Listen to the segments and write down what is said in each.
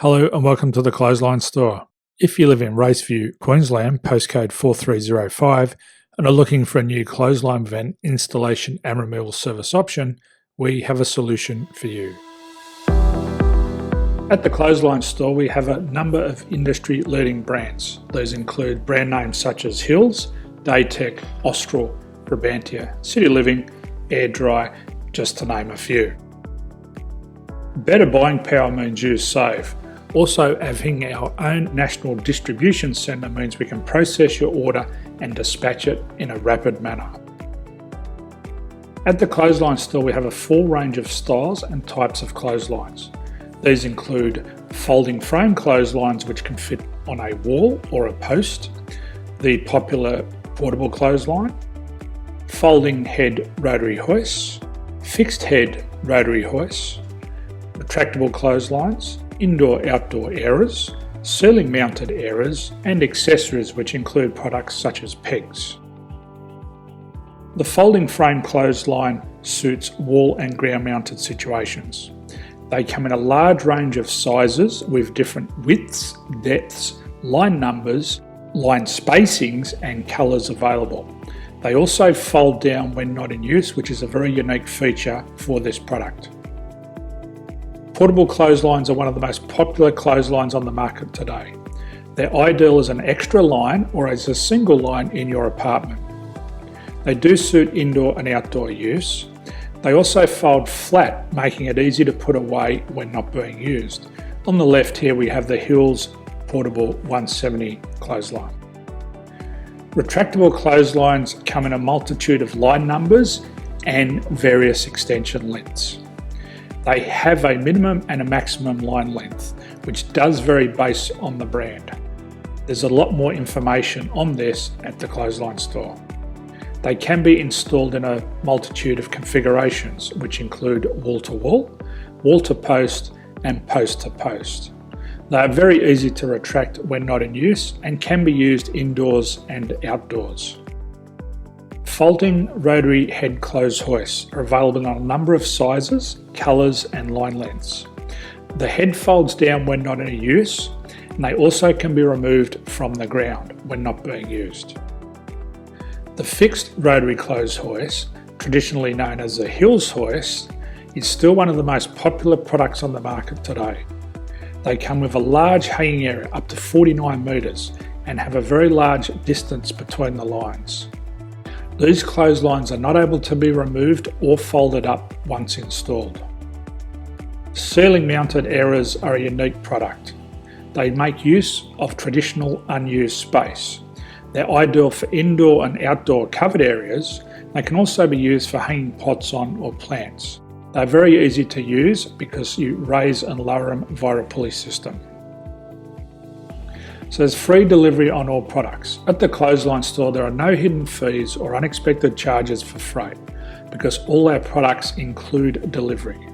Hello and welcome to the Clothesline Store. If you live in Raceview, Queensland, postcode 4305, and are looking for a new clothesline vent installation and removal service option, we have a solution for you. At the Clothesline Store, we have a number of industry-leading brands. These include brand names such as Hills, Daytech, Austral, Brabantia, City Living, Air Dry, just to name a few. Better buying power means you save. Also, having our own national distribution centre means we can process your order and dispatch it in a rapid manner. At the Clothesline Store, we have a full range of styles and types of clotheslines. These include folding frame clotheslines which can fit on a wall or a post, the popular portable clothesline, folding head rotary hoists, fixed head rotary hoists, retractable clotheslines, indoor-outdoor airers, ceiling mounted airers, and accessories which include products such as pegs. The folding frame clothesline suits wall and ground mounted situations. They come in a large range of sizes with different widths, depths, line numbers, line spacings and colours available. They also fold down when not in use, which is a very unique feature for this product. Portable clotheslines are one of the most popular clotheslines on the market today. They're ideal as an extra line or as a single line in your apartment. They do suit indoor and outdoor use. They also fold flat, making it easy to put away when not being used. On the left here we have the Hills Portable 170 clothesline. Retractable clotheslines come in a multitude of line numbers and various extension lengths. They have a minimum and a maximum line length, which does vary based on the brand. There's a lot more information on this at the Clothesline Store. They can be installed in a multitude of configurations, which include wall-to-wall, wall-to-post, and post-to-post. They are very easy to retract when not in use and can be used indoors and outdoors. Folding rotary head clothes hoists are available in a number of sizes, colours and line lengths. The head folds down when not in use, and they also can be removed from the ground when not being used. The fixed rotary clothes hoist, traditionally known as the Hills hoist, is still one of the most popular products on the market today. They come with a large hanging area up to 49 metres and have a very large distance between the lines. These clotheslines are not able to be removed or folded up once installed. Ceiling mounted airers are a unique product. They make use of traditional unused space. They're ideal for indoor and outdoor covered areas. They can also be used for hanging pots on or plants. They're very easy to use because you raise and lower them via a pulley system. So there's free delivery on all products. At the Clothesline Store, there are no hidden fees or unexpected charges for freight because all our products include delivery.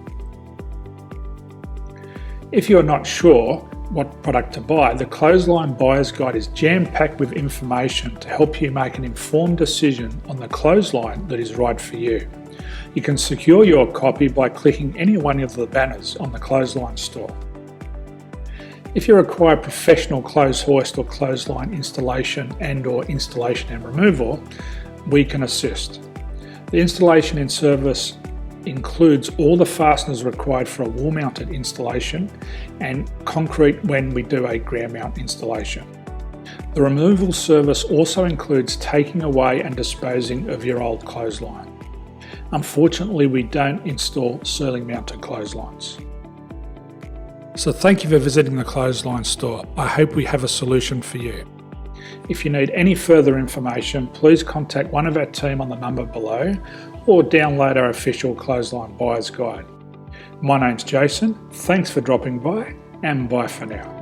If you're not sure what product to buy, the Clothesline Buyer's Guide is jam-packed with information to help you make an informed decision on the clothesline that is right for you. You can secure your copy by clicking any one of the banners on the Clothesline Store. If you require professional clothes hoist or clothesline installation and/or installation and removal, we can assist. The installation and service includes all the fasteners required for a wall-mounted installation and concrete when we do a ground mount installation. The removal service also includes taking away and disposing of your old clothesline. Unfortunately, we don't install ceiling mounted clotheslines. So thank you for visiting the Clothesline Store. I hope we have a solution for you. If you need any further information, please contact one of our team on the number below or download our official Clothesline Buyer's Guide. My name's Jason, thanks for dropping by and bye for now.